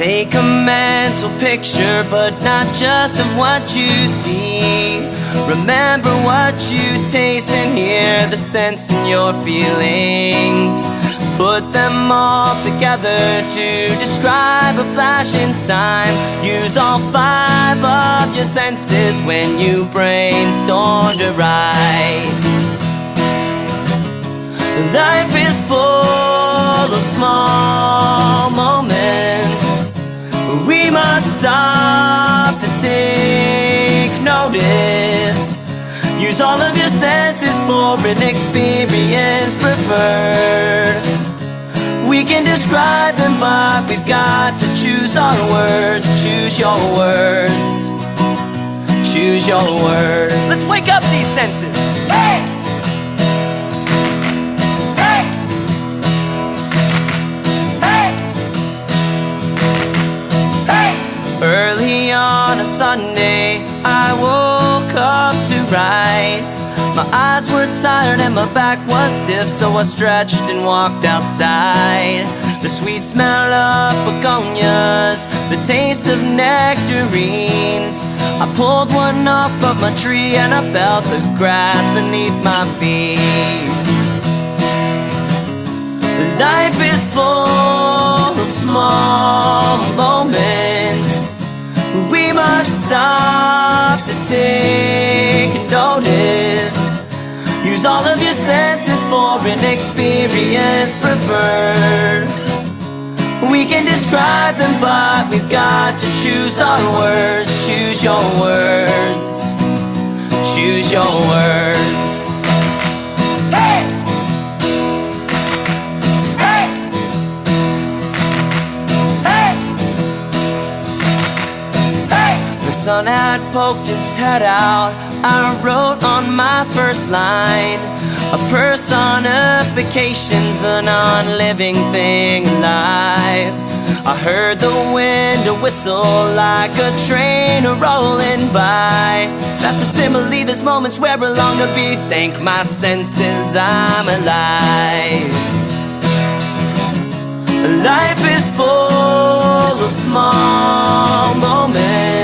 Take a mental picture, but not just of what you see. Remember what you taste and hear, the sense in your feelings. Put them all together to describe a flash in time. Use all 5 of your senses when you brainstorm to write. Life is full of small moments. We must stop to take notice. Use all of your senses for an experience preferred. We can describe them, but we've got to choose our words. Choose your words. Choose your words. Let's wake up these senses. Hey! Early on a Sunday, I woke up to write. My eyes were tired and my back was stiff, so I stretched and walked outside. The sweet smell of begonias, the taste of nectarines. I pulled one off of my tree and I felt the grass beneath my feet. Life is full of small moments. We must stop to take notice. Use all of your senses for an experience preferred. We can describe them, but we've got to choose our words. Choose your words. Choose your words. Hey! The sun had poked his head out. I wrote on my first line, a personification's an unliving thing alive. I heard the wind whistle like a train rolling by. That's a simile, there's moments where I long to be. Thank my senses I'm alive. Life is full of small moments.